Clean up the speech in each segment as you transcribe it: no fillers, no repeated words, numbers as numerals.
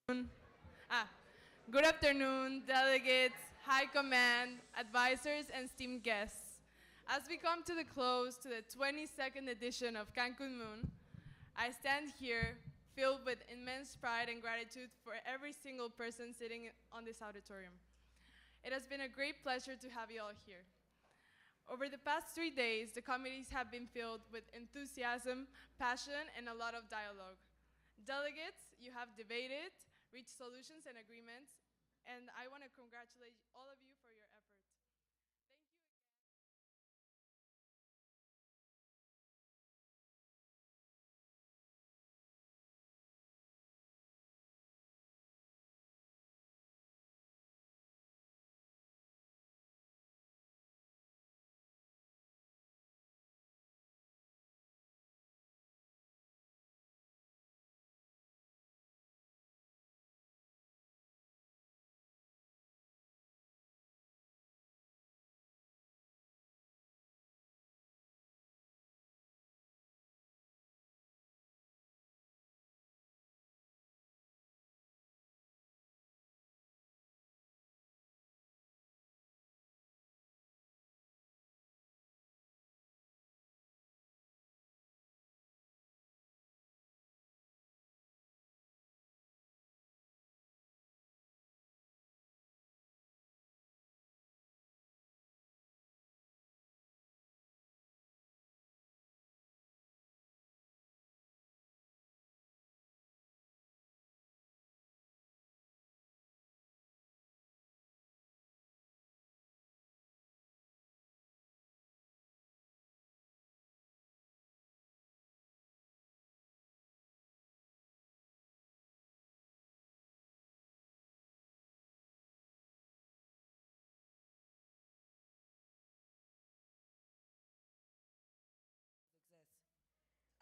Ah, Good afternoon, delegates, high command, advisors, and esteemed guests. As we come to the close to the 22nd edition of CancunMUN, I stand here filled with immense pride and gratitude for every single person sitting on this auditorium. It has been a great pleasure to have you all here. Over the past 3 days, the committees have been filled with enthusiasm, passion, and a lot of dialogue. Delegates, you have debated, reached solutions and agreements, and I want to congratulate all of you for your efforts. Thank you again. Success.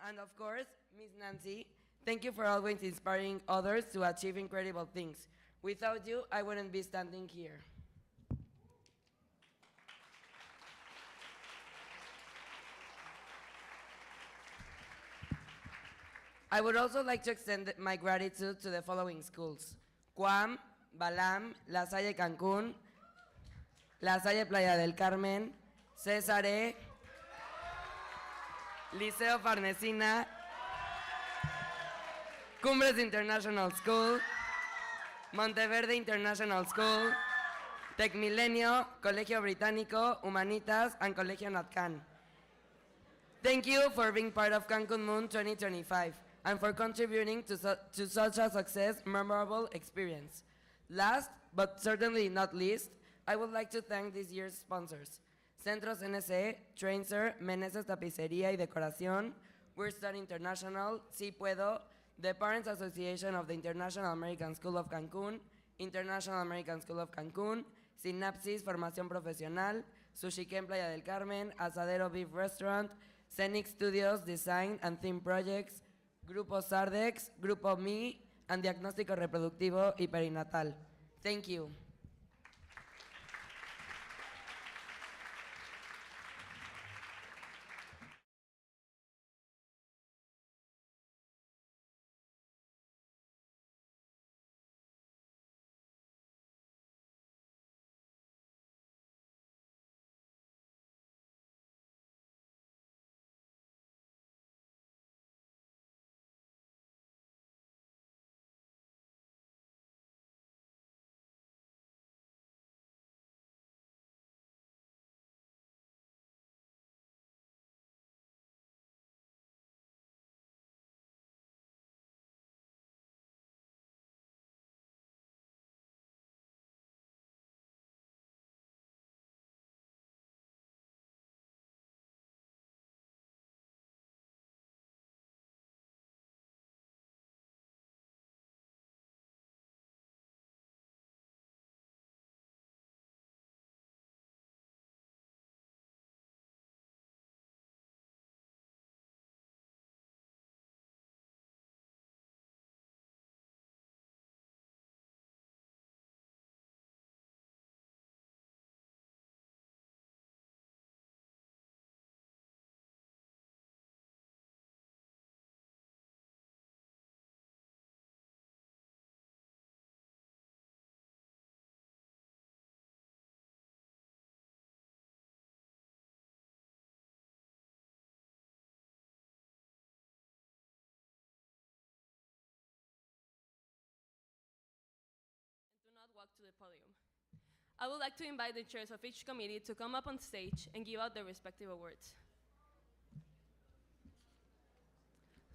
And of course, Miss Nancy, thank you for always inspiring others to achieve incredible things. Without you, I wouldn't be standing here. I would also like to extend my gratitude to the following schools: Guam, Balam, La Salle Cancún, La Salle Playa del Carmen, Césare, Liceo Farnesina, Cumbres International School, Monteverde International School, Tec Milenio, Colegio Británico, Humanitas, and Colegio Natcan. Thank you for being part of CancunMUN 2025 and for contributing to such a memorable experience. Last, but certainly not least, I would like to thank this year's sponsors: Centros NSE, Trainser, Meneses Tapicería y Decoración, We're Star International, Si Puedo, the Parents Association of the International American School of Cancun, International American School of Cancun, Synapsis Formación Profesional, Sushi Ken Playa del Carmen, Asadero Beef Restaurant, Scenic Studios Design and Theme Projects, Grupo Sardex, Grupo Mi, and Diagnóstico Reproductivo y Perinatal. Thank you. the podium. I would like to invite the chairs of each committee to come up on stage and give out their respective awards.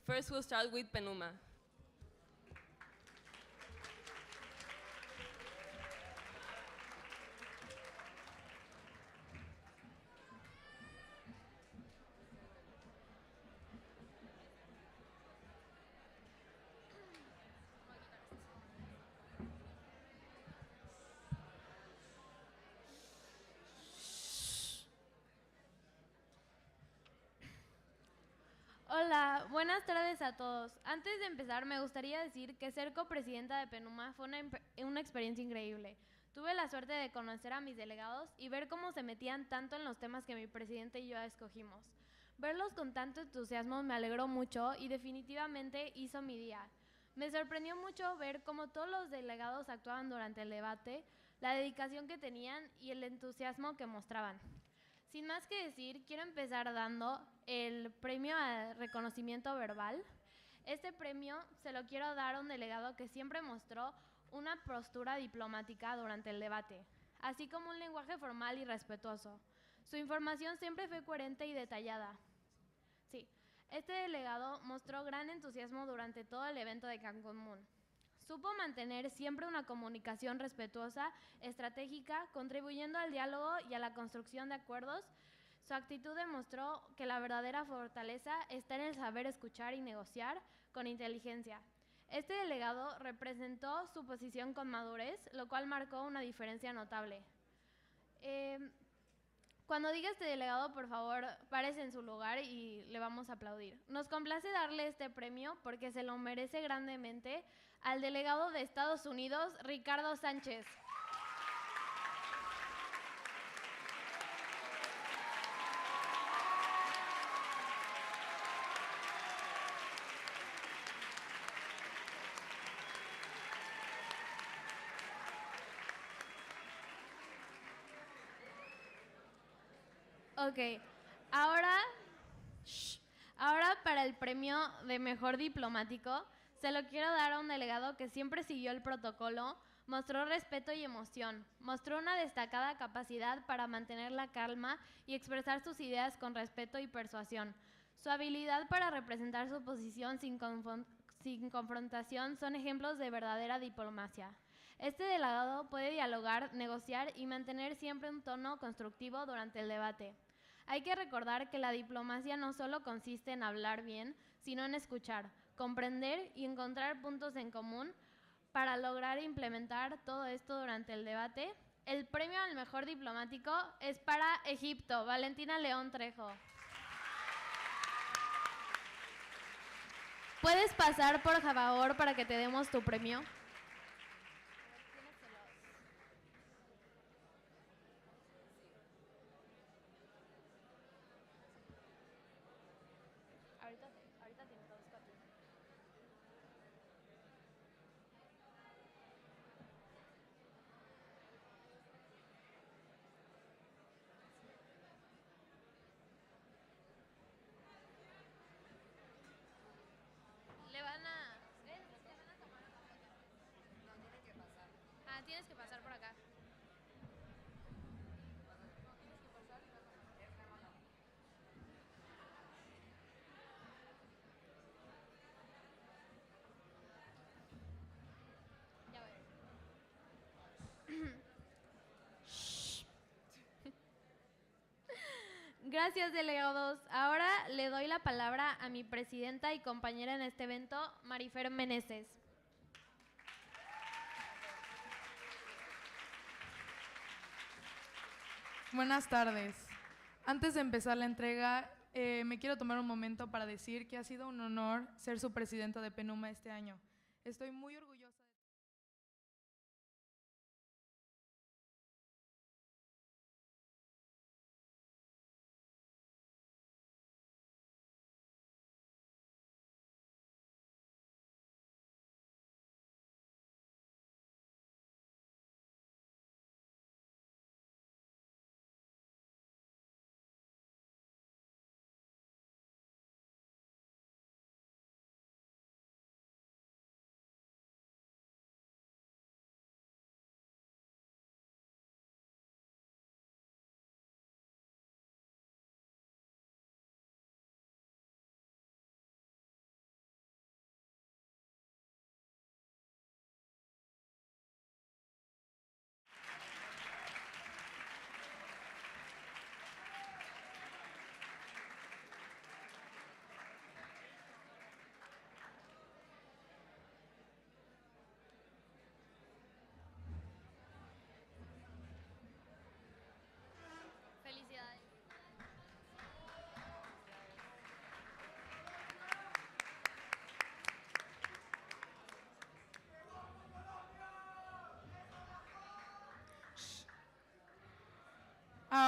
First, we'll start with PENUMA. Hola, buenas tardes a todos. Antes de empezar, me gustaría decir que ser copresidenta de PENUMA fue una experiencia increíble. Tuve la suerte de conocer a mis delegados y ver cómo se metían tanto en los temas que mi presidente y yo escogimos. Verlos con tanto entusiasmo me alegró mucho y definitivamente hizo mi día. Me sorprendió mucho ver cómo todos los delegados actuaban durante el debate, la dedicación que tenían y el entusiasmo que mostraban. Sin más que decir, quiero empezar dando el premio a reconocimiento verbal. Este premio se lo quiero dar a un delegado que siempre mostró una postura diplomática durante el debate, así como un lenguaje formal y respetuoso. Su información siempre fue coherente y detallada. Sí, este delegado mostró gran entusiasmo durante todo el evento de CancunMUN. Supo mantener siempre una comunicación respetuosa, estratégica, contribuyendo al diálogo y a la construcción de acuerdos. Su actitud demostró que la verdadera fortaleza está en el saber escuchar y negociar con inteligencia. Este delegado representó su posición con madurez, lo cual marcó una diferencia notable. Cuando diga este delegado, por favor, párese en su lugar y le vamos a aplaudir. Nos complace darle este premio porque se lo merece grandemente al delegado de Estados Unidos, Ricardo Sánchez. Ok, ahora para el premio de mejor diplomático, se lo quiero dar a un delegado que siempre siguió el protocolo, mostró respeto y emoción, mostró una destacada capacidad para mantener la calma y expresar sus ideas con respeto y persuasión. Su habilidad para representar su posición sin confrontación son ejemplos de verdadera diplomacia. Este delegado puede dialogar, negociar y mantener siempre un tono constructivo durante el debate. Hay que recordar que la diplomacia no solo consiste en hablar bien, sino en escuchar, comprender y encontrar puntos en común para lograr implementar todo esto durante el debate. El premio al mejor diplomático es para Egipto, Valentina León Trejo. ¿Puedes pasar, por favor, para que te demos tu premio? Ahorita te introduzco a ti. Le van a tomar una foto. No, tiene que pasar. Ah, tienes que pasar por acá. Ya voy. Gracias, delegados. Ahora le doy la palabra a mi presidenta y compañera en este evento, Marifer Meneses. Buenas tardes. Antes de empezar la entrega, me quiero tomar un momento para decir que ha sido un honor ser su presidenta de PENUMA este año. Estoy muy orgullosa.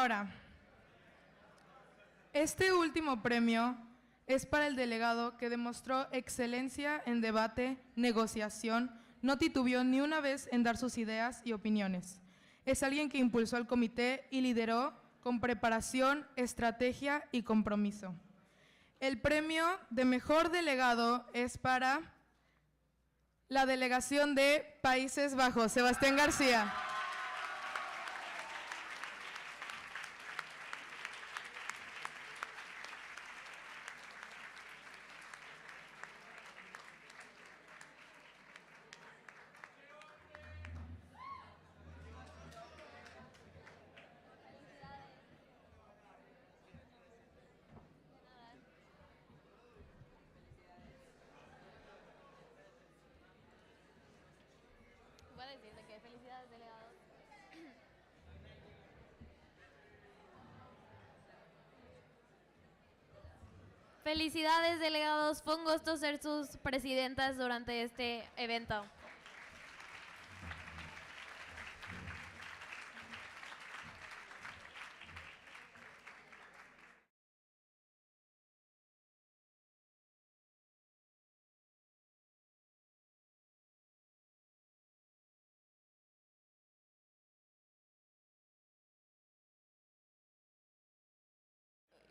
Ahora, este último premio es para el delegado que demostró excelencia en debate, negociación, no titubeó ni una vez en dar sus ideas y opiniones. Es alguien que impulsó al comité y lideró con preparación, estrategia y compromiso. El premio de mejor delegado es para la delegación de Países Bajos, Sebastián García. Voy a decirle que felicidades, delegado. Felicidades, delegados. Fue un gusto ser sus presidentas durante este evento.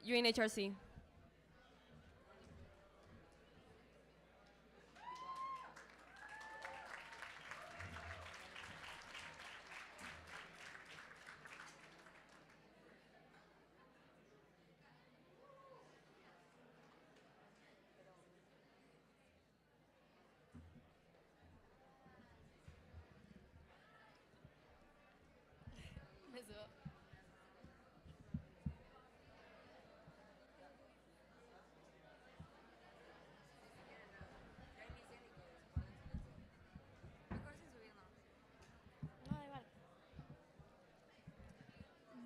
UNHRC.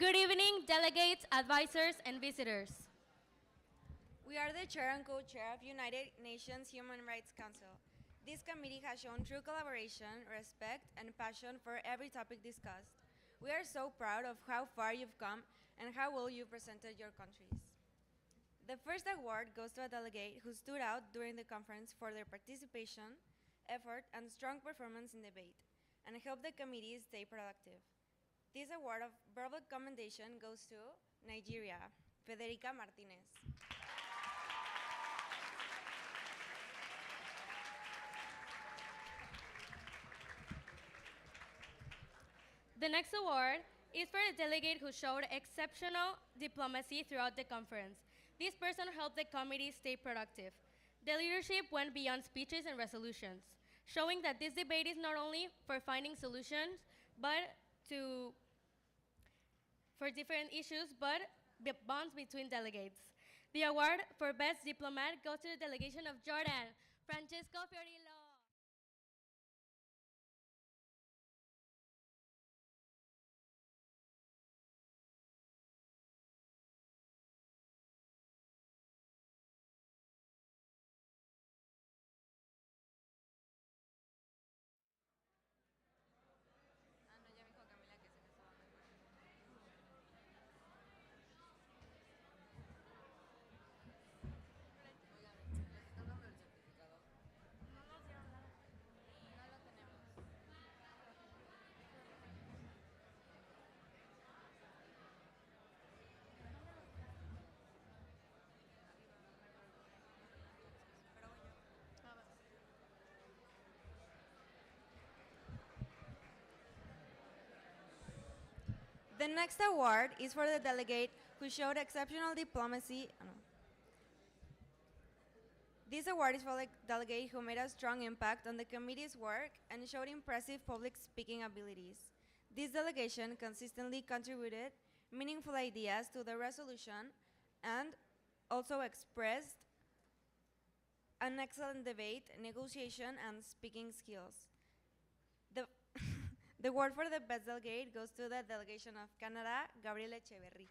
Good evening, delegates, advisors, and visitors. We are the chair and co-chair of United Nations Human Rights Council. This committee has shown true collaboration, respect, and passion for every topic discussed. We are so proud of how far you've come and how well you presented your countries. The first award goes to a delegate who stood out during the conference for their participation, effort, and strong performance in debate, and helped the committee stay productive. This award of verbal commendation goes to Nigeria, Federica Martinez. The next award is for a delegate who showed exceptional diplomacy throughout the conference. This person helped the committee stay productive. The leadership went beyond speeches and resolutions, showing that this debate is not only for finding solutions, but for different issues, but the bonds between delegates. The award for Best Diplomat goes to the delegation of Jordan, Francesco Fiorillo. The next award is for the delegate who showed exceptional diplomacy. This award is for the delegate who made a strong impact on the committee's work and showed impressive public speaking abilities. This delegation consistently contributed meaningful ideas to the resolution and also expressed an excellent debate, negotiation, and speaking skills. The award for the best delegate goes to the delegation of Canada, Gabriel Echeverry.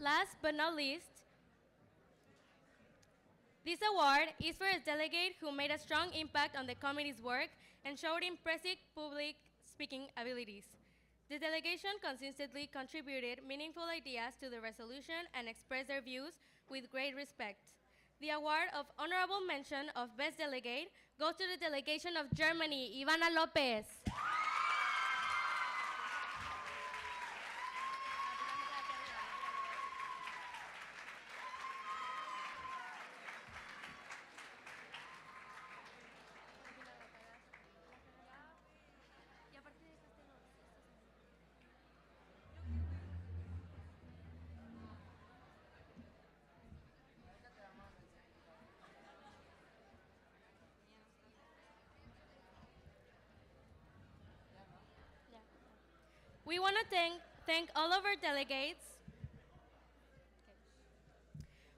Last but not least, this award is for a delegate who made a strong impact on the committee's work and showed impressive public speaking abilities. The delegation consistently contributed meaningful ideas to the resolution and expressed their views with great respect. The award of honorable mention of Best Delegate goes to the delegation of Germany, Ivana Lopez. We want to thank all of our delegates.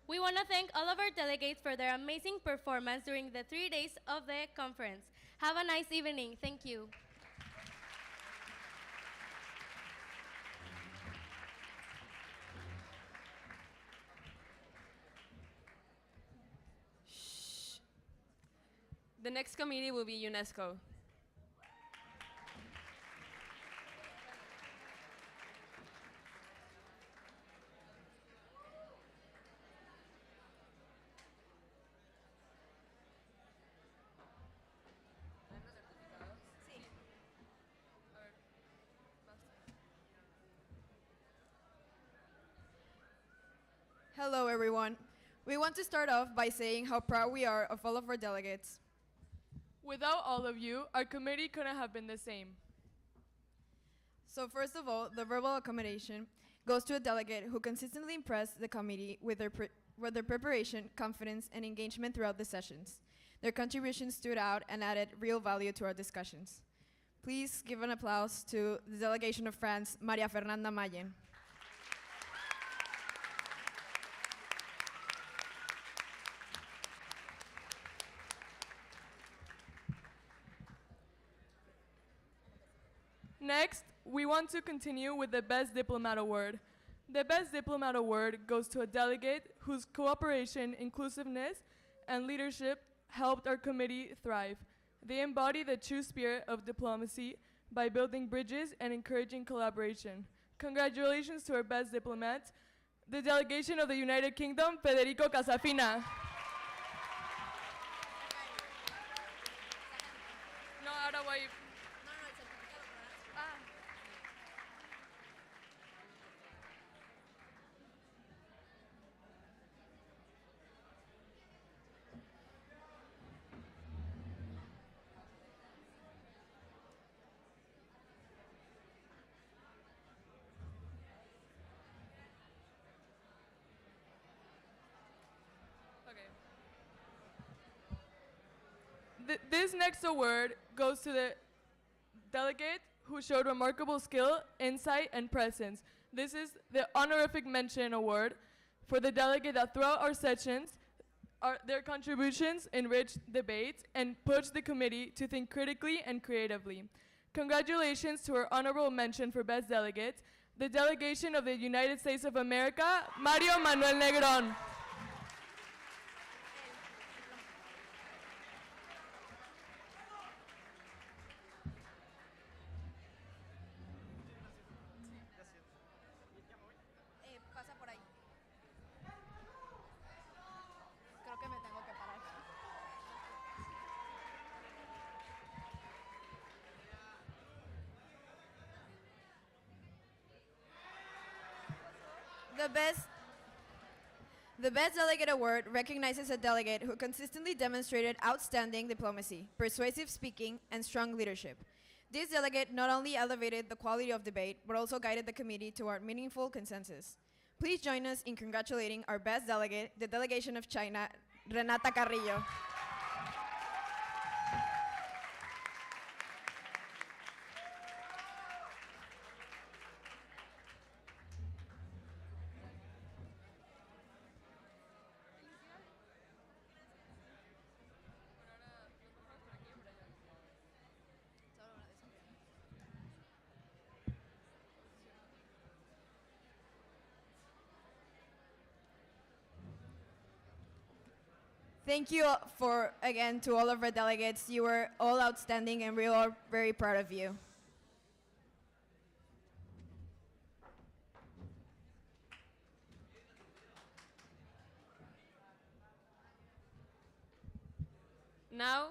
We want to thank all of our delegates for their amazing performance during the 3 days of the conference. Have a nice evening. Thank you. The next committee will be UNESCO. Hello, everyone. We want to start off by saying how proud we are of all of our delegates. Without all of you, our committee couldn't have been the same. So first of all, the verbal accommodation goes to a delegate who consistently impressed the committee with their preparation, confidence, and engagement throughout the sessions. Their contributions stood out and added real value to our discussions. Please give an applause to the delegation of France, Maria Fernanda Mayen. Next, we want to continue with the Best Diplomat Award. The Best Diplomat Award goes to a delegate whose cooperation, inclusiveness, and leadership helped our committee thrive. They embody the true spirit of diplomacy by building bridges and encouraging collaboration. Congratulations to our Best Diplomat, the delegation of the United Kingdom, Federico Casafina. No, ahora voy. This next award goes to the delegate who showed remarkable skill, insight, and presence. This is the honorific mention award for the delegate that throughout our sessions, their contributions enriched debates and pushed the committee to think critically and creatively. Congratulations to our honorable mention for Best Delegate, the delegation of the United States of America, Mario Manuel Negron. Pasa por ahí. Creo que me tengo que parar. The Best Delegate Award recognizes a delegate who consistently demonstrated outstanding diplomacy, persuasive speaking, and strong leadership. This delegate not only elevated the quality of debate, but also guided the committee toward meaningful consensus. Please join us in congratulating our best delegate, the delegation of China, Renata Carrillo. Thank you again to all of our delegates. You were all outstanding and we are very proud of you. Now,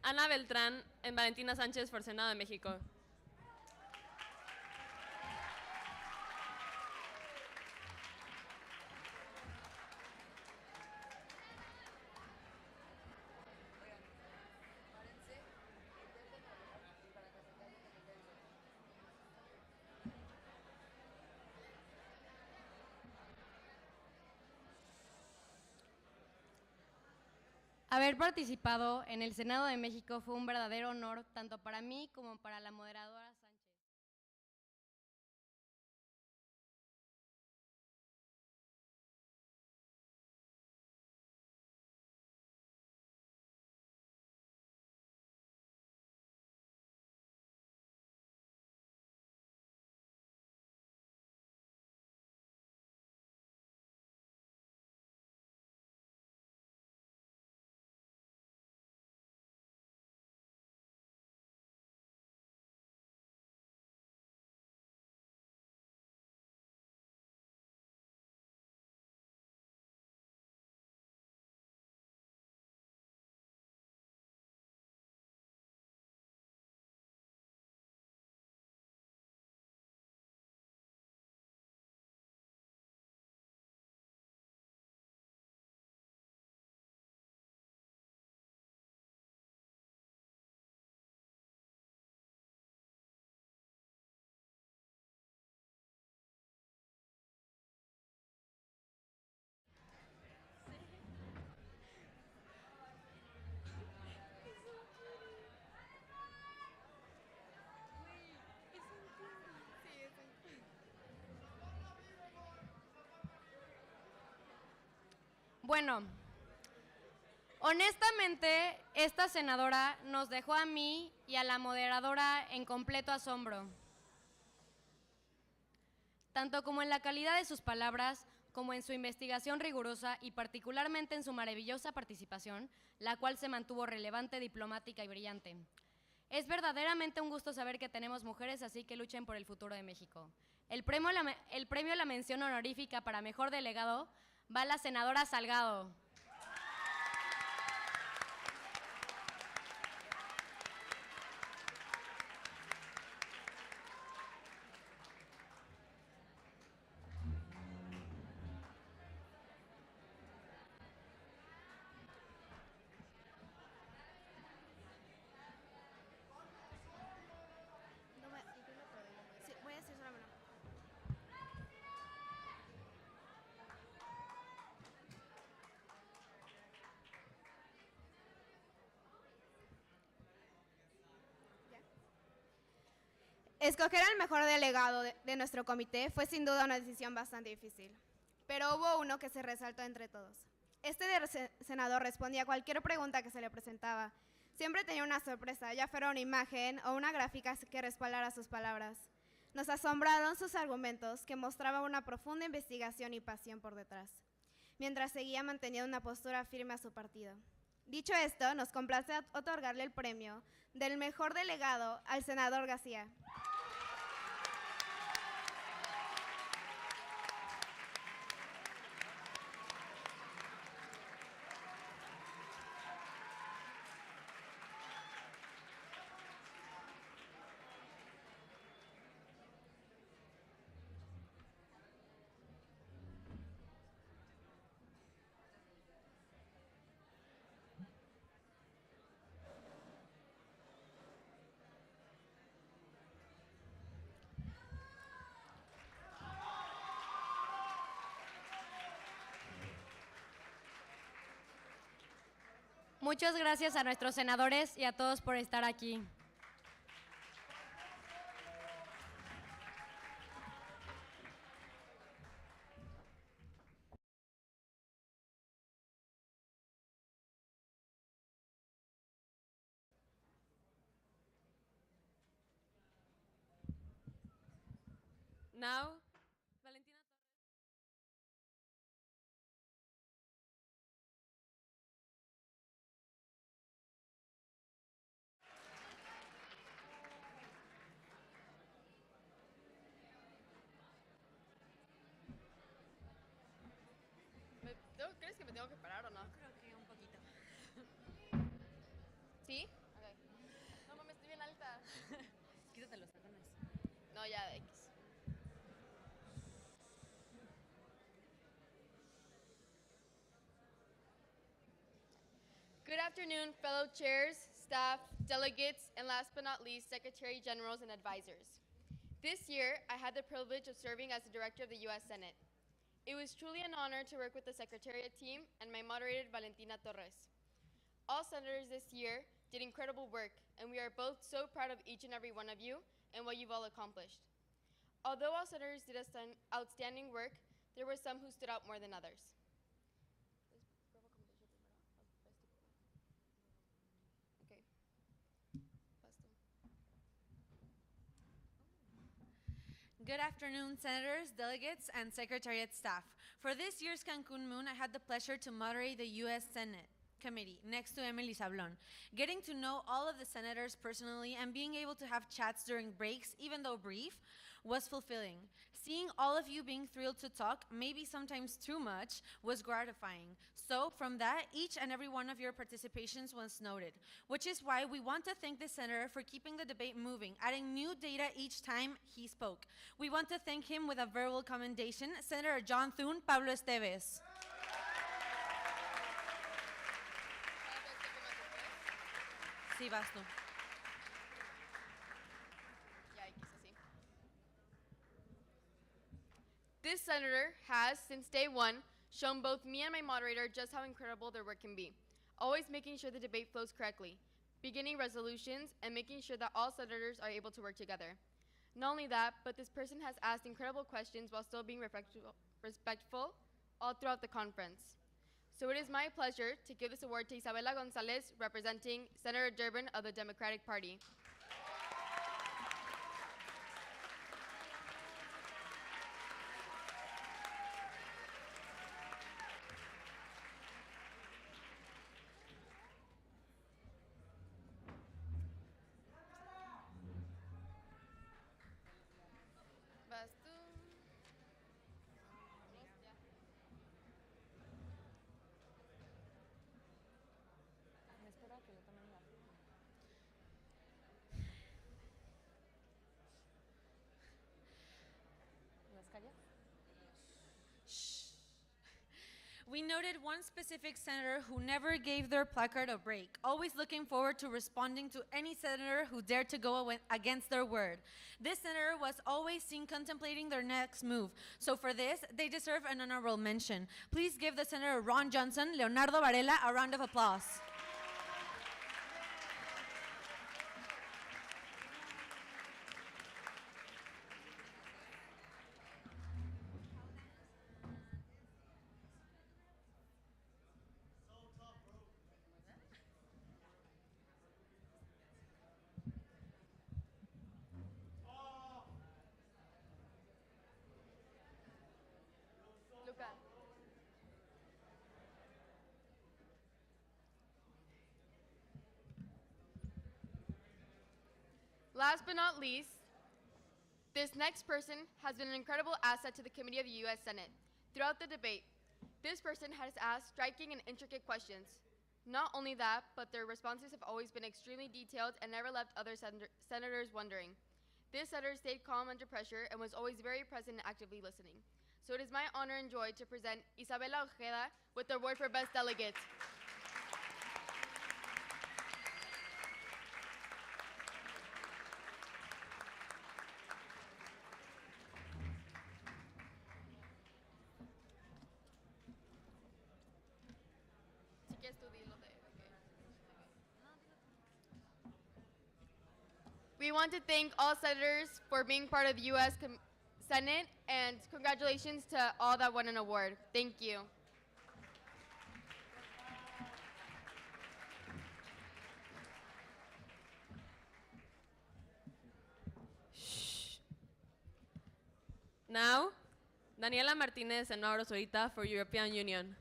Ana Beltrán and Valentina Sánchez for Senado de México. Haber participado en el Senado de México fue un verdadero honor tanto para mí como para la moderadora Sánchez. Bueno, honestamente, esta senadora nos dejó a mí y a la moderadora en completo asombro, tanto como en la calidad de sus palabras, como en su investigación rigurosa y particularmente en su maravillosa participación, la cual se mantuvo relevante, diplomática y brillante. Es verdaderamente un gusto saber que tenemos mujeres así que luchen por el futuro de México. El premio a la mención honorífica para mejor delegado va a la senadora Salgado. Escoger al mejor delegado de nuestro comité fue sin duda una decisión bastante difícil, pero hubo uno que se resaltó entre todos. Senador respondía a cualquier pregunta que se le presentaba. Siempre tenía una sorpresa, ya fuera una imagen o una gráfica que respaldara sus palabras. Nos asombraron sus argumentos, que mostraban una profunda investigación y pasión por detrás, mientras seguía manteniendo una postura firme a su partido. Dicho esto, nos complace otorgarle el premio del mejor delegado al senador García. Muchas gracias a nuestros senadores y a todos por estar aquí. Now, tengo que parar o no? Creo que un poquito. ¿Sí? Ok. No mames, estoy bien alta. Quítate los tacones. No, ya, de X. Good afternoon, fellow chairs, staff, delegates, and last but not least, Secretary Generals and advisors. This year, I had the privilege of serving as the director of the U.S. Senate. It was truly an honor to work with the Secretariat team and my moderator, Valentina Torres. All senators this year did incredible work, and we are both so proud of each and every one of you and what you've all accomplished. Although all senators did outstanding work, there were some who stood out more than others. Okay. Good afternoon, senators, delegates, and secretariat staff. For this year's CancunMUN, I had the pleasure to moderate the U.S. Senate Committee next to Emily Sablon. Getting to know all of the senators personally and being able to have chats during breaks, even though brief, was fulfilling. Seeing all of you being thrilled to talk, maybe sometimes too much, was gratifying. So from that, each and every one of your participations was noted, which is why we want to thank the senator for keeping the debate moving, adding new data each time he spoke. We want to thank him with a verbal commendation, Senator John Thune, Pablo Esteves. Sí, vas tú. This senator has, since day one, shown both me and my moderator just how incredible their work can be, always making sure the debate flows correctly, beginning resolutions, and making sure that all senators are able to work together. Not only that, but this person has asked incredible questions while still being respectful all throughout the conference. So it is my pleasure to give this award to Isabela Gonzalez, representing Senator Durbin of the Democratic Party. Vas tú. We noted one specific senator who never gave their placard a break, always looking forward to responding to any senator who dared to go against their word. This senator was always seen contemplating their next move, so for this, they deserve an honorable mention. Please give the Senator Ron Johnson, Leonardo Varela, a round of applause. Luca. Last but not least, this next person has been an incredible asset to the committee of the U.S. Senate. Throughout the debate, this person has asked striking and intricate questions. Not only that, but their responses have always been extremely detailed and never left other senators wondering. This senator stayed calm under pressure and was always very present and actively listening. So it is my honor and joy to present Isabela Ojeda with the award for Best Delegate. Si quieres tú dilo de, We want to thank all senators for being part of the U.S. Senate, and congratulations to all that won an award. Thank you. Now, Daniela Martinez and Mauro Zorita for European Union.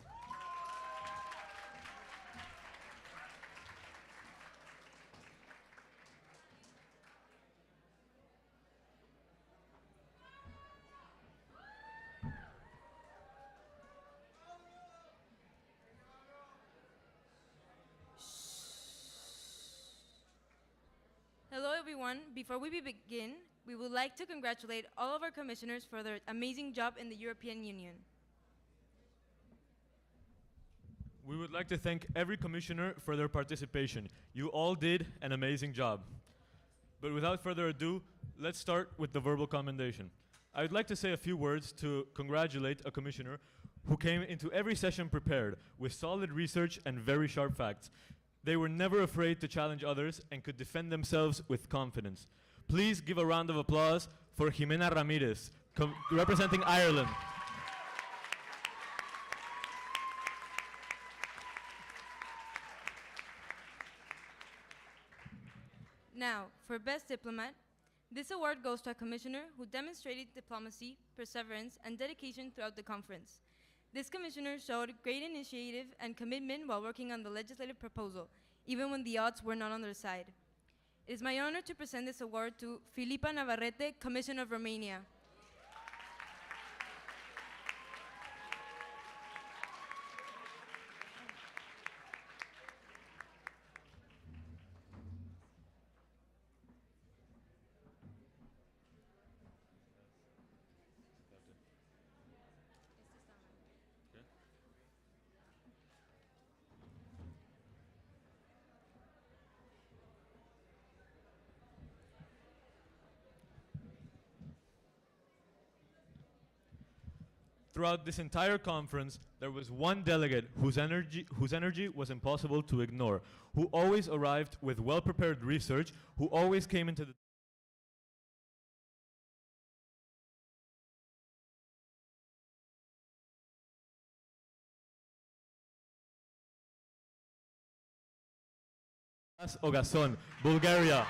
everyone. Before we begin, we would like to congratulate all of our commissioners for their amazing job in the European Union. We would like to thank every commissioner for their participation. You all did an amazing job. But without further ado, let's start with the verbal commendation. I would like to say a few words to congratulate a commissioner who came into every session prepared with solid research and very sharp facts. They were never afraid to challenge others and could defend themselves with confidence. Please give a round of applause for Jimena Ramirez, representing Ireland. Now, for Best Diplomat, this award goes to a commissioner who demonstrated diplomacy, perseverance, and dedication throughout the conference. This commissioner showed great initiative and commitment while working on the legislative proposal, even when the odds were not on their side. It is my honor to present this award to Filipa Navarrete, Commissioner of Romania. Throughout this entire conference, there was one delegate whose energy was impossible to ignore, who always arrived with well-prepared research, who always came into the Ogason, Bulgaria.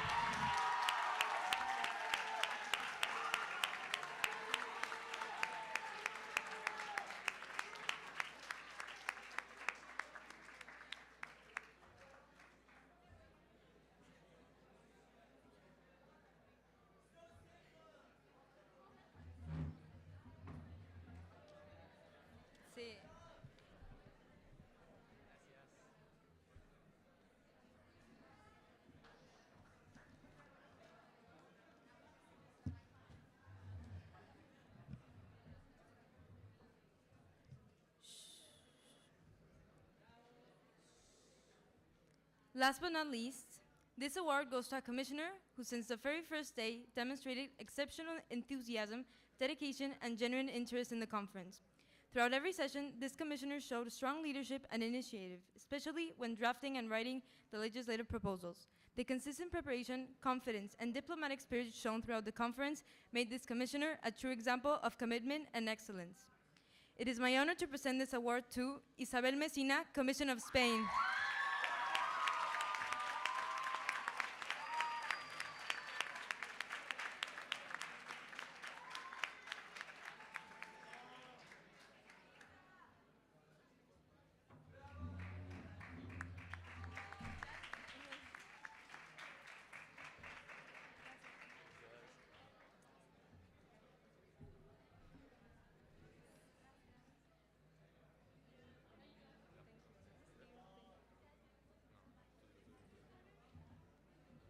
Sí. Last but not least, this award goes to a commissioner who since the very first day demonstrated exceptional enthusiasm, dedication, and genuine interest in the conference. Throughout every session, this commissioner showed strong leadership and initiative, especially when drafting and writing the legislative proposals. The consistent preparation, confidence, and diplomatic spirit shown throughout the conference made this commissioner a true example of commitment and excellence. It is my honor to present this award to Isabel Messina, Commission of Spain.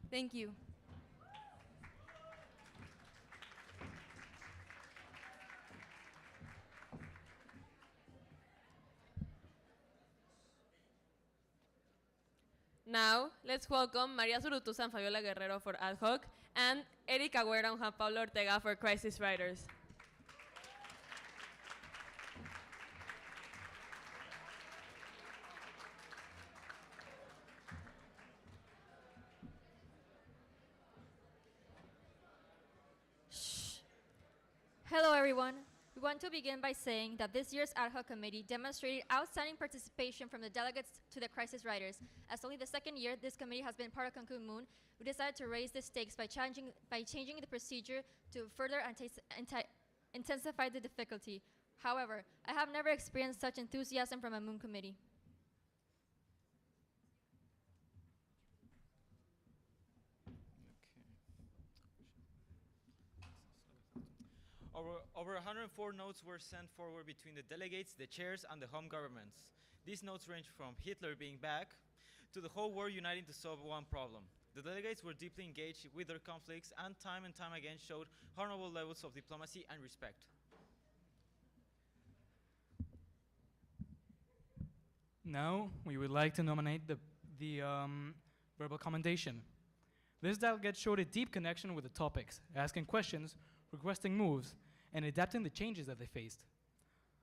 Thank you. Now, let's welcome Maria Zurutuza and Fabiola Guerrero for Ad Hoc, and Eric Agüera and Juan Pablo Ortega for Crisis Writers. Hello, everyone. We want to begin by saying that this year's Ad Hoc Committee demonstrated outstanding participation from the delegates to the crisis writers. As only the second year this committee has been part of CancunMUN, we decided to raise the stakes by changing the procedure to further intensify the difficulty. However, I have never experienced such enthusiasm from a MUN committee. Over 104 notes were sent forward between the delegates, the chairs, and the home governments. These notes range from Hitler being back to the whole world uniting to solve one problem. The delegates were deeply engaged with their conflicts and time again showed honorable levels of diplomacy and respect. Now, we would like to nominate the verbal commendation. This delegate showed a deep connection with the topics, asking questions, requesting moves, and adapting the changes that they faced.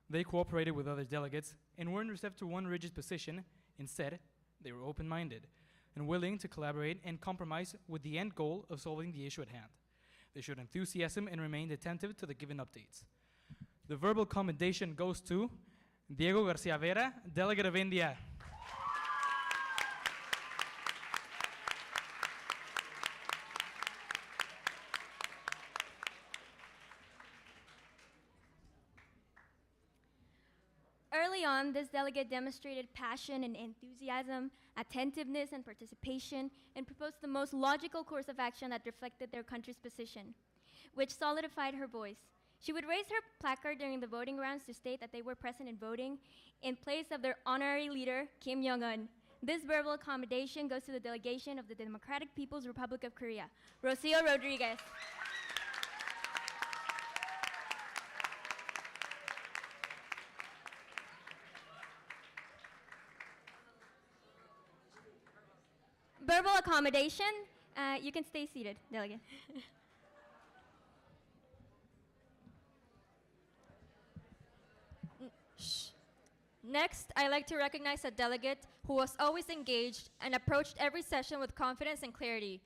They cooperated with other delegates and weren't receptive to one rigid position. Instead, they were open-minded and willing to collaborate and compromise with the end goal of solving the issue at hand. They showed enthusiasm and remained attentive to the given updates. The verbal commendation goes to Diego Garcia Vera, Delegate of India. Early on, this delegate demonstrated passion and enthusiasm, attentiveness and participation, and proposed the most logical course of action that reflected their country's position, which solidified her voice. She would raise her placard during the voting rounds to state that they were present in voting in place of their honorary leader, Kim Jong-un. This verbal accommodation goes to the delegation of the Democratic People's Republic of Korea, Rocio Rodriguez. Verbal accommodation, you can stay seated, delegate. Next, I'd like to recognize a delegate who was always engaged and approached every session with confidence and clarity.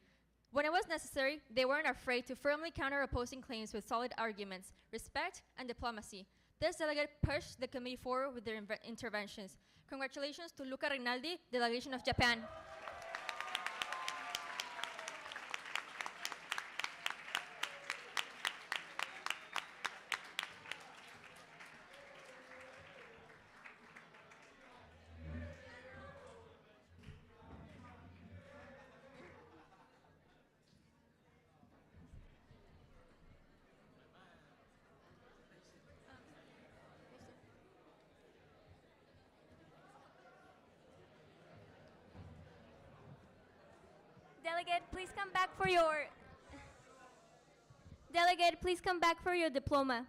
When it was necessary, they weren't afraid to firmly counter opposing claims with solid arguments, respect, and diplomacy. This delegate pushed the committee forward with their interventions. Congratulations to Luca Rinaldi, delegation of Japan. Delegate, please come back for your... Delegate, please come back for your diploma.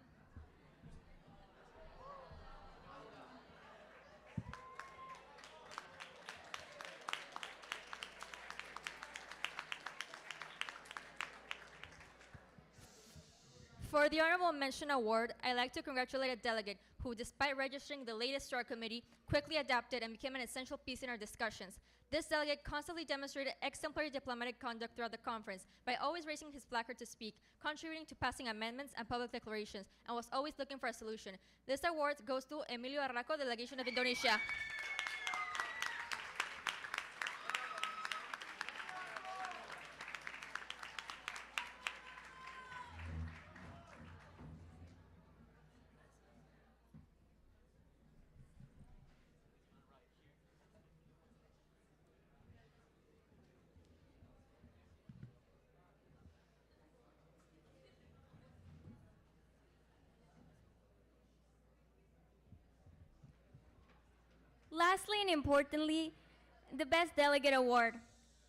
For the Honorable Mention Award, I'd like to congratulate a delegate who, despite registering the latest to our committee, quickly adapted and became an essential piece in our discussions. This delegate constantly demonstrated exemplary diplomatic conduct throughout the conference by always raising his placard to speak, contributing to passing amendments and public declarations, and was always looking for a solution. This award goes to Emilio Arraco, delegation of Indonesia. Lastly and importantly, the Best Delegate Award.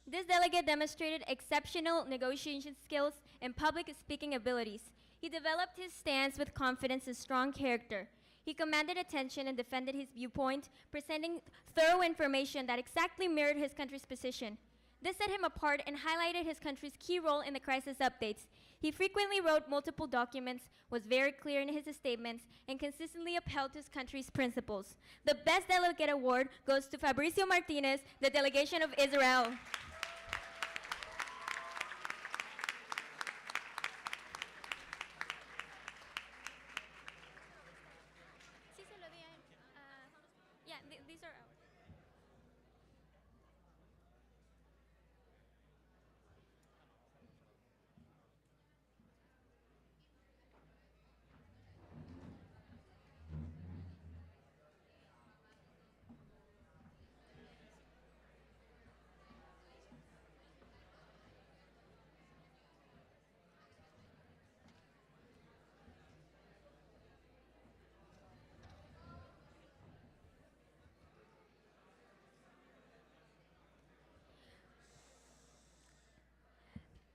This delegate demonstrated exceptional negotiation skills and public speaking abilities. He developed his stance with confidence and strong character. He commanded attention and defended his viewpoint, presenting thorough information that exactly mirrored his country's position. This set him apart and highlighted his country's key role in the crisis updates. He frequently wrote multiple documents, was very clear in his statements, and consistently upheld his country's principles. The Best Delegate Award goes to Fabricio Martinez, the delegation of Israel. These are ours.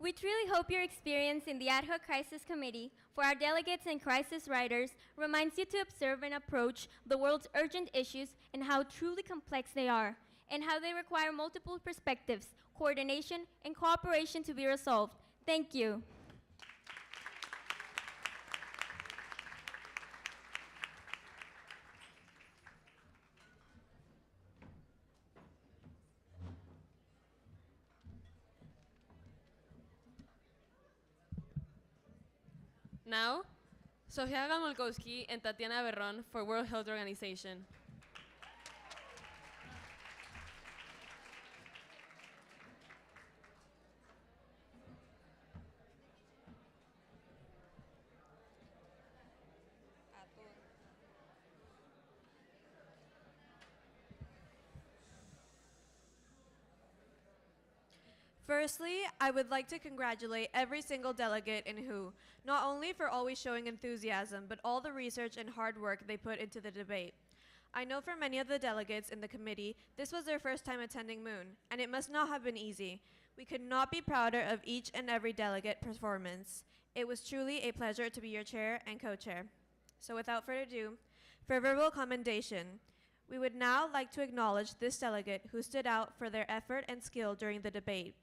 We truly hope your experience in the Ad Hoc Crisis Committee for our delegates and crisis writers reminds you to observe and approach the world's urgent issues and how truly complex they are, and how they require multiple perspectives, coordination, and cooperation to be resolved. Thank you. Now, Sofia Gamulkowski and Tatiana Berron for World Health Organization. Firstly, I would like to congratulate every single delegate in WHO, not only for always showing enthusiasm, but all the research and hard work they put into the debate. I know for many of the delegates in the committee, this was their first time attending MUN, and it must not have been easy. We could not be prouder of each and every delegate performance. It was truly a pleasure to be your chair and co-chair. So without further ado, for verbal commendation, we would now like to acknowledge this delegate who stood out for their effort and skill during the debate.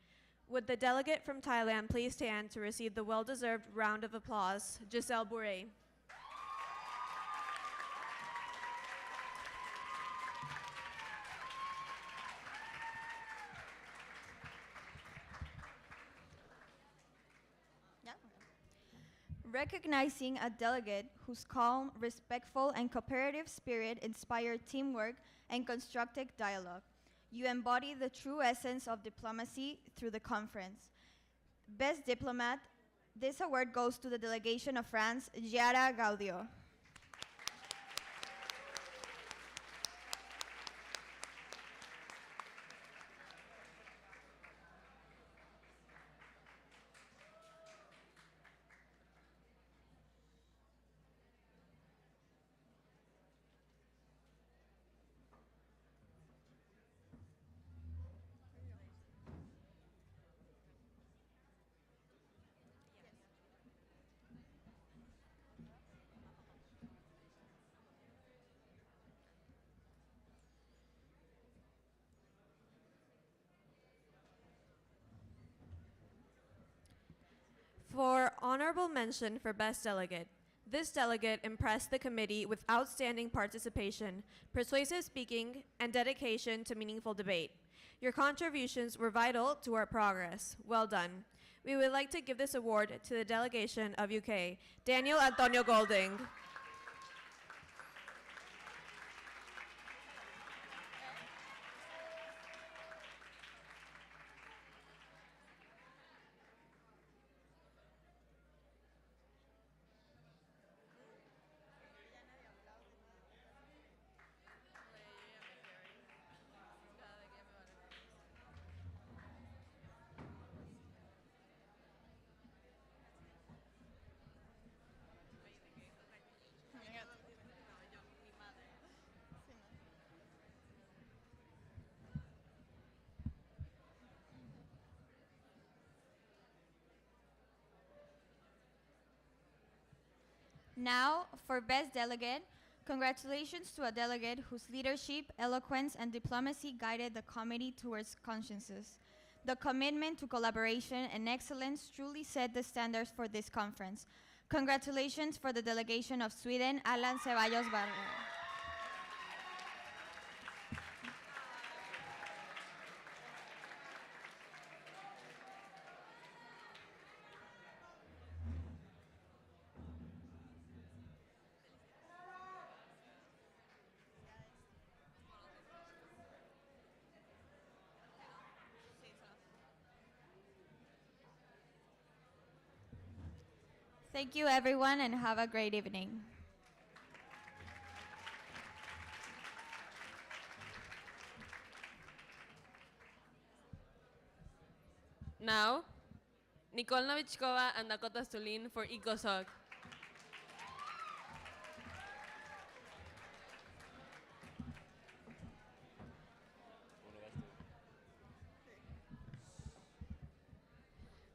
Would the delegate from Thailand please stand to receive the well-deserved round of applause, Giselle Bourret. Recognizing a delegate whose calm, respectful, and cooperative spirit inspired teamwork and constructive dialogue. You embody the true essence of diplomacy through the conference. Best Diplomat, this award goes to the delegation of France, Giara Gaudio. For honorable mention for Best Delegate, this delegate impressed the committee with outstanding participation, persuasive speaking, and dedication to meaningful debate. Your contributions were vital to our progress. Well done. We would like to give this award to the delegation of UK, Daniel Antonio Golding. Now, for Best Delegate, congratulations to a delegate whose leadership, eloquence, and diplomacy guided the committee towards consensus. The commitment to collaboration and excellence truly set the standards for this conference. Congratulations for the delegation of Sweden, Alan Ceballos Barber. Thank you, everyone, and have a great evening. Now, Nicole Novichkova and Dakota Stulin for ECOSOC.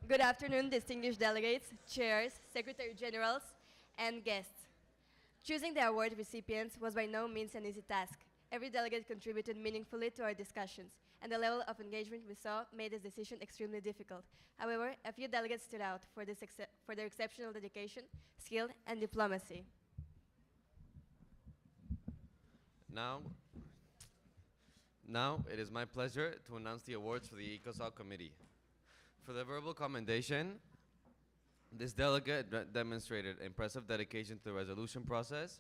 Good afternoon, distinguished delegates, chairs, secretary generals, and guests. Choosing the award recipients was by no means an easy task. Every delegate contributed meaningfully to our discussions, and the level of engagement we saw made this decision extremely difficult. However, a few delegates stood out for their exceptional dedication, skill, and diplomacy. Now, it is my pleasure to announce the awards for the ECOSOC committee. For the verbal commendation, this delegate demonstrated impressive dedication to the resolution process,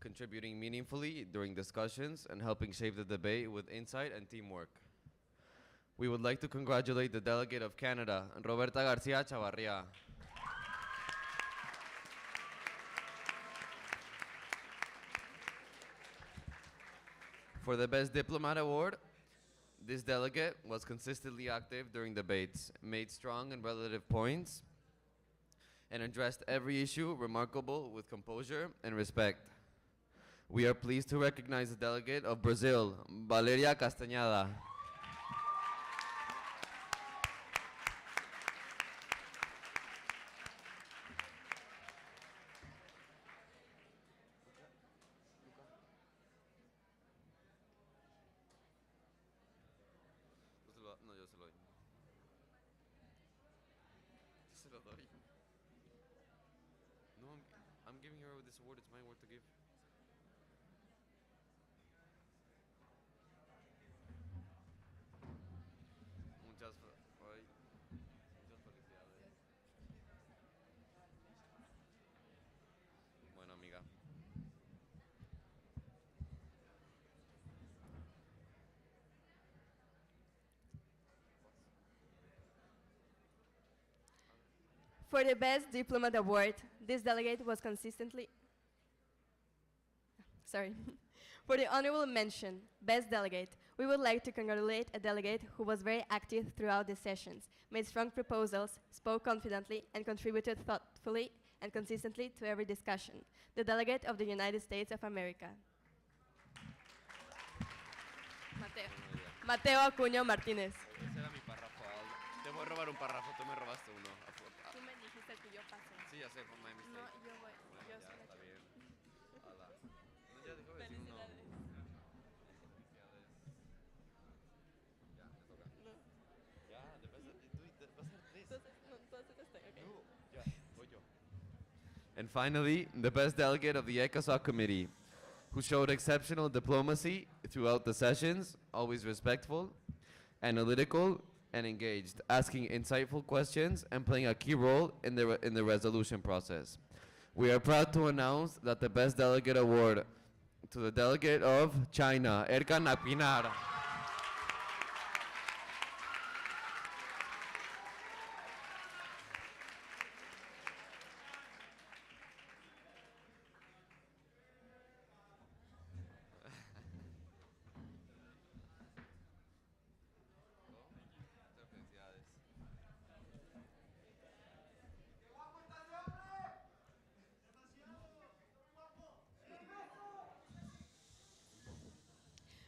contributing meaningfully during discussions and helping shape the debate with insight and teamwork. We would like to congratulate the delegate of Canada, Roberta Garcia Chavarria. For the Best Diplomat Award, this delegate was consistently active during debates, made strong and relative points, and addressed every issue remarkable with composure and respect. We are pleased to recognize the delegate of Brazil, Valeria Castañeda. No, yo se lo doy. Yo se lo doy. No, I'm giving her this award. It's my award to give. Muchas felicidades. Bueno, amiga. For the Best Diplomat Award, this delegate was consistently... Sorry. For the honorable mention, Best Delegate, we would like to congratulate a delegate who was very active throughout the sessions, made strong proposals, spoke confidently, and contributed thoughtfully and consistently to every discussion. The delegate of the United States of America. Mateo Acuña Martínez. Ese era mi párrafo. Te voy a robar un párrafo, tú me robaste uno. Tú me dijiste que yo pasé. Sí, ya sé, fue my mistake. No, yo voy. Bueno, Yo ya, soy la está que- bien. Ala. No, ya dejó de decir uno. Ya, me toca. No. Ya, vas a hacer tres. Entonces, no, tú haces este, ok. No, ya, voy yo. And finally, the best delegate of the ECOSOC committee, who showed exceptional diplomacy throughout the sessions, always respectful, analytical, and engaged, asking insightful questions and playing a key role in the resolution process. We are proud to announce that the Best Delegate Award to the delegate of China, Erkan Akpinar.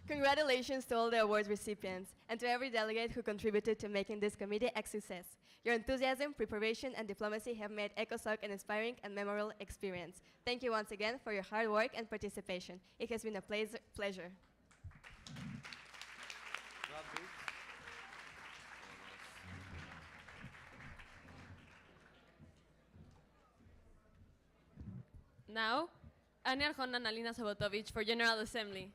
Congratulations to all the awards recipients and to every delegate who contributed to making this committee a success. Your enthusiasm, preparation, and diplomacy have made ECOSOC an inspiring and memorable experience. Thank you once again for your hard work and participation. It has been a pleasure. Now, Ania Arjona and Alina Sabotovich for General Assembly.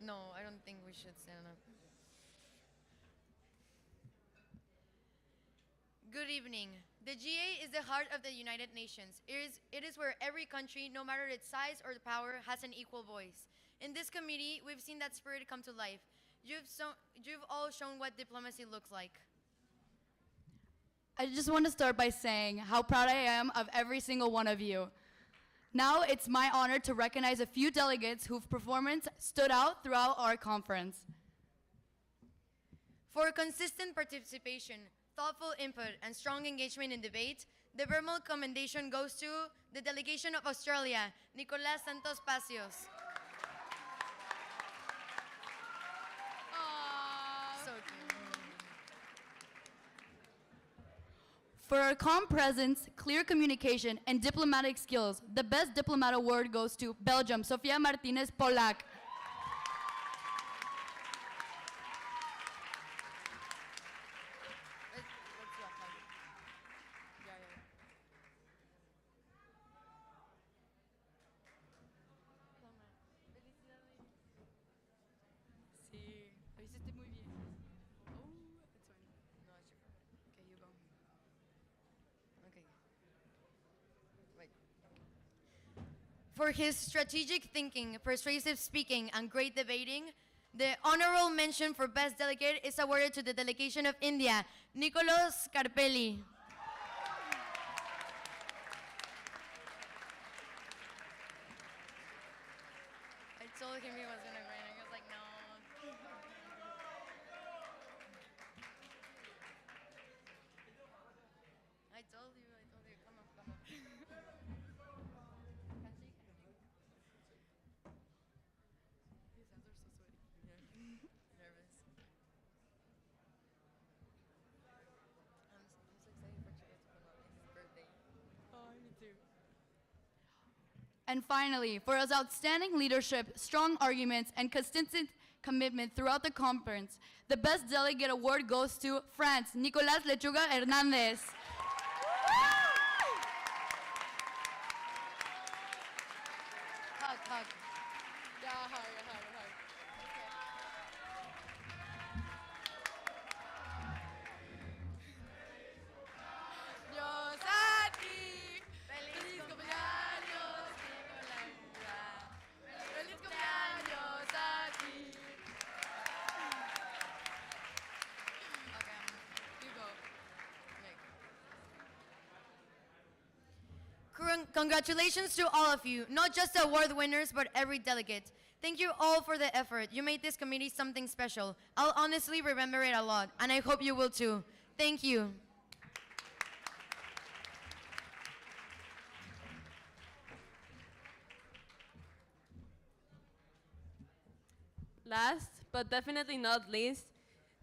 No, I don't think we should stand up. Good evening. The GA is the heart of the United Nations. It is where every country, no matter its size or power, has an equal voice. In this committee, we've seen that spirit come to life. You've all shown what diplomacy looks like. I just want to start by saying how proud I am of every single one of you. Now it's my honor to recognize a few delegates whose performance stood out throughout our conference. For consistent participation, thoughtful input, and strong engagement in debate, The verbal commendation goes to the delegation of Australia, Nicolas Santos Pacios. So cute. For our calm presence, clear communication, and diplomatic skills, the best diplomat award goes to Belgium, Sofia Martinez Polak. Sí, lo hiciste muy bien. Oh, it's fine. No, it's your fault. Okay, you go. Okay. Wait. For his strategic thinking, persuasive speaking, and great debating, the honorable mention for best delegate is awarded to the delegation of India, Nicolos Scarpelli. I told him he was gonna win, and he was like, no. I told you, come on, come on. His hands are so sweaty. Nervous. I'm so excited for Chira's birthday. Oh, me too. And finally, for his outstanding leadership, strong arguments, and consistent commitment throughout the conference, the Best Delegate Award goes to France, Nicolás Lechuga Hernández. Hug, hug. Yeah, hug. Dios a ti. Feliz cumpleaños, Nicolás. Feliz cumpleaños a ti. Okay, you go. Congratulations to all of you, not just the award winners, but every delegate. Thank you all for the effort. You made this committee something special. I'll honestly remember it a lot, and I hope you will too. Thank you. Last, but definitely not least,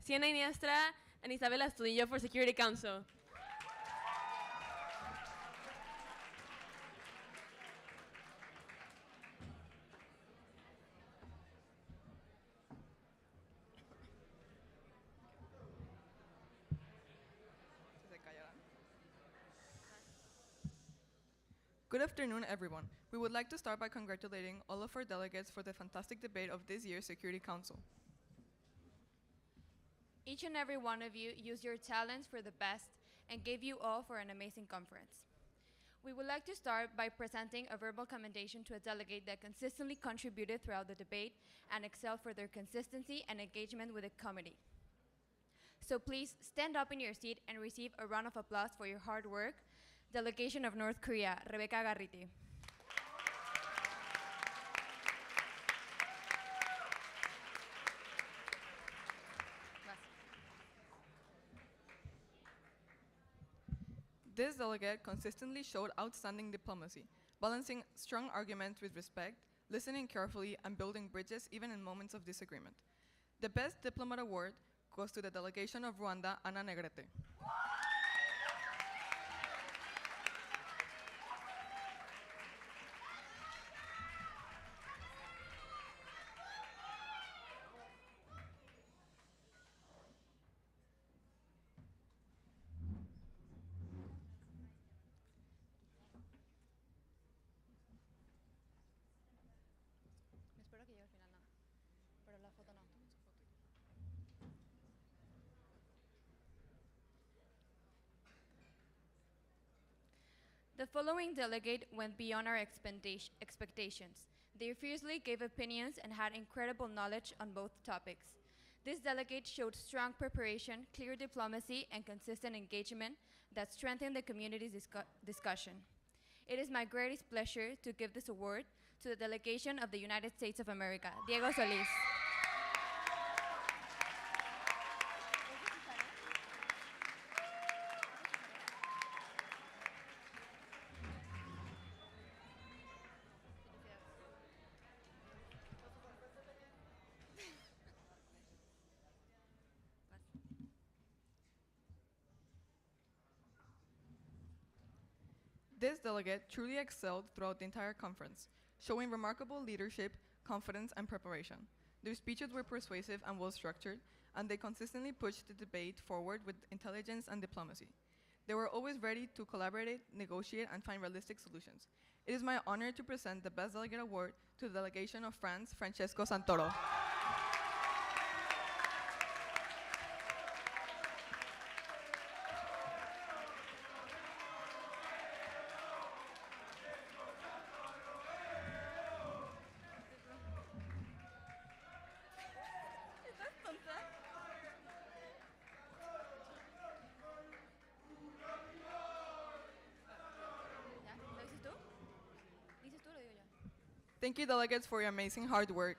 Siena Iniestra and Isabel Astudillo for Security Council. Good afternoon, everyone. We would like to start by congratulating all of our delegates for the fantastic debate of this year's Security Council. Each and every one of you used your talents for the best and gave you all for an amazing conference. We would like to start by presenting a verbal commendation to a delegate that consistently contributed throughout the debate and excelled for their consistency and engagement with the committee. So please stand up in your seat and receive a round of applause for your hard work. Delegation of North Korea, Rebecca Garriti. This delegate consistently showed outstanding diplomacy, balancing strong arguments with respect, listening carefully, and building bridges even in moments of disagreement. The Best Diplomat Award goes to the delegation of Rwanda, Ana Negrete. Espero que llegue al final, no. Pero la foto no. The following delegate went beyond our expectations. They fiercely gave opinions and had incredible knowledge on both topics. This delegate showed strong preparation, clear diplomacy, and consistent engagement that strengthened the community's discussion. It is my greatest pleasure to give this award to the delegation of the United States of America, Diego Solis. This delegate truly excelled throughout the entire conference, showing remarkable leadership, confidence, and preparation. Their speeches were persuasive and well-structured, and they consistently pushed the debate forward with intelligence and diplomacy. They were always ready to collaborate, negotiate, and find realistic solutions. It is my honor to present the Best Delegate Award to the delegation of France, Francesco Santoro. Thank you, delegates, for your amazing hard work.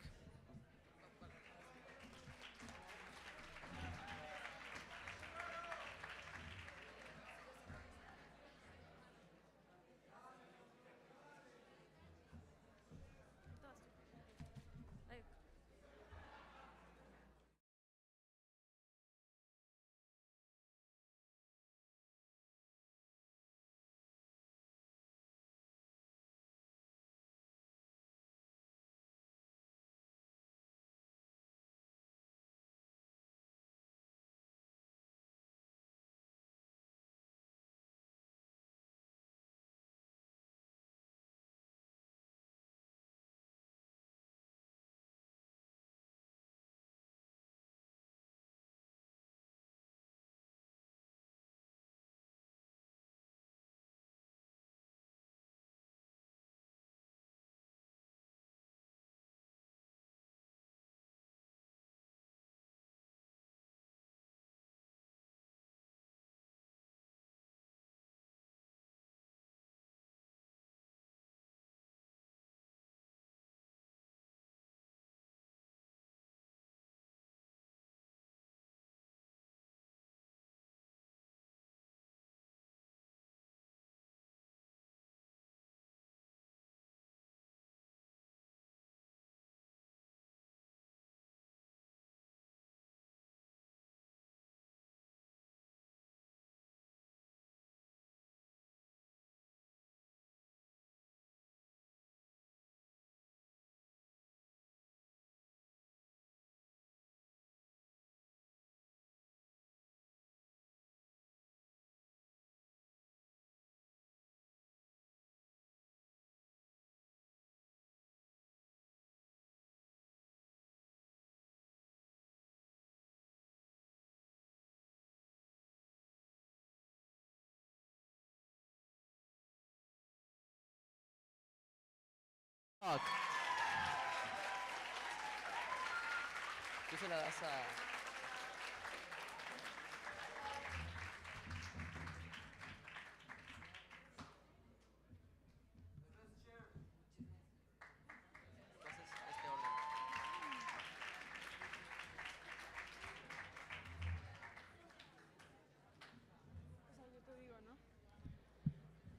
Tú se la das a...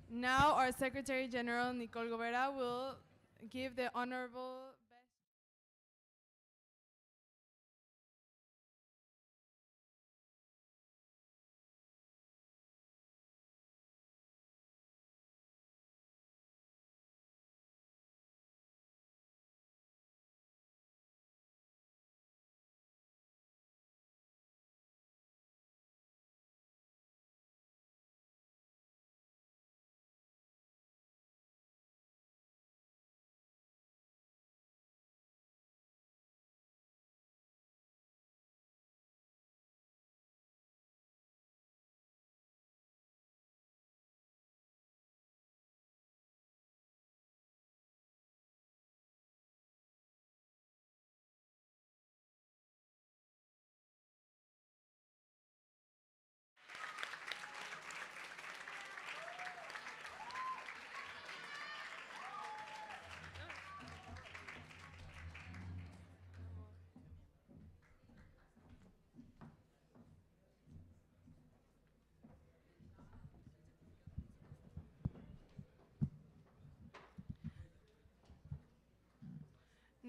Now our Secretary General, Nicole Gobera, will give the honorable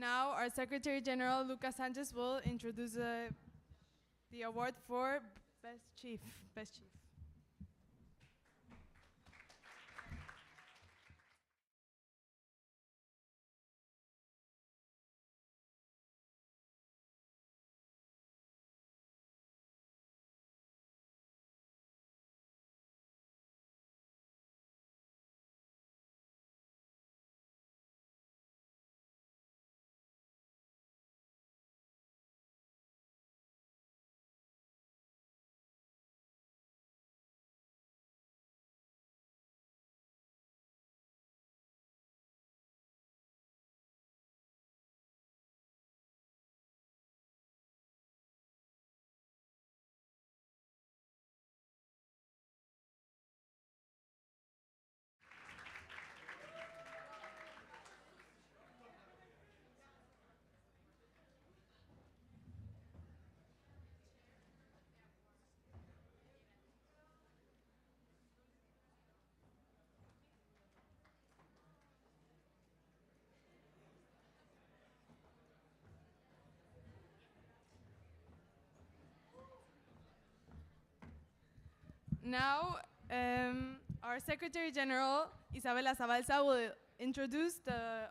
Now, our Secretary General, Lucas Sanchez, will introduce the award for Best Chief. Best Chief. Now, our Secretary General, Isabela Zabalza, will introduce the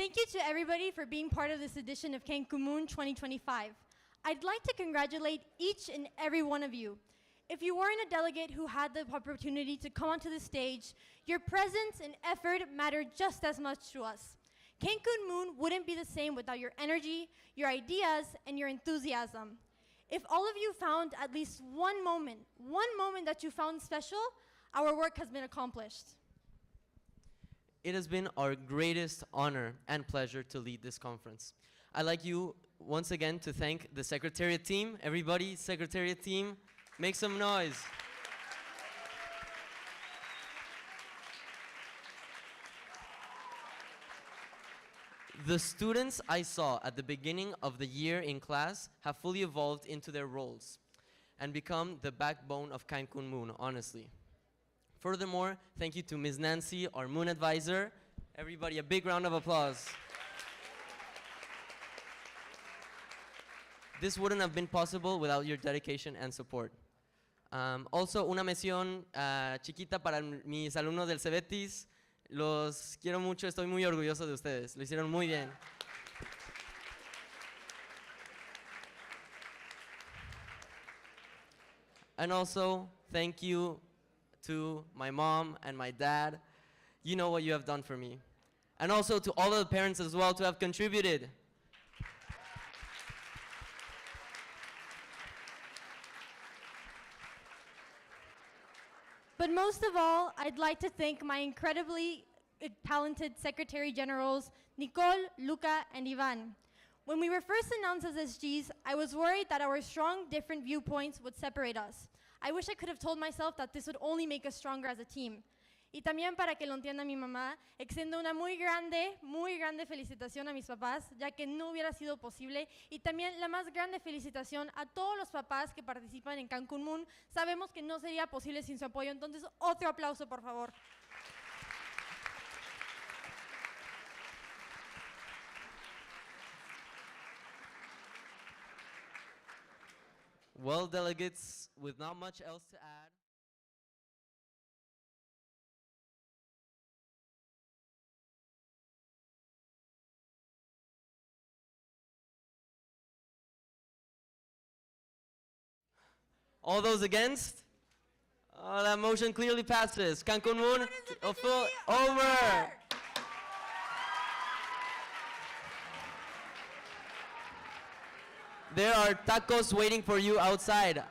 Thank you to everybody for being part of this edition of CancunMUN 2025. I'd like to congratulate each and every one of you. If you weren't a delegate who had the opportunity to come onto the stage, your presence and effort mattered just as much to us. CancunMUN wouldn't be the same without your energy, your ideas, and your enthusiasm. If all of you found at least one moment that you found special, our work has been accomplished. It has been our greatest honor and pleasure to lead this conference. I'd like you once again to thank the Secretariat team. Everybody, Secretariat team, make some noise. The students I saw at the beginning of the year in class have fully evolved into their roles and become the backbone of CancunMUN, honestly. Furthermore, thank you to Ms. Nancy, our MUN advisor. Everybody, a big round of applause. This wouldn't have been possible without your dedication and support. Also, una mención chiquita para mis alumnos del Cebetis. Los quiero mucho, estoy muy orgulloso de ustedes. Lo hicieron muy bien. And also, thank you to my mom and my dad. You know what you have done for me. And also to all of the parents as well to have contributed. But most of all, I'd like to thank my incredibly talented Secretary Generals, Nicole, Luca, and Ivan. When we were first announced as SGs, I was worried that our strong different viewpoints would separate us. I wish I could have told myself that this would only make us stronger as a team. Y también para que lo entienda mi mamá, extiendo una muy grande felicitación a mis papás, ya que no hubiera sido posible. Y también la más grande felicitación a todos los papás que participan en CancunMUN. Sabemos que no sería posible sin su apoyo, entonces otro aplauso, por favor. Well, delegates, with not much else to add. All those against? That motion clearly passes. CancunMUN, over. There are tacos waiting for you outside.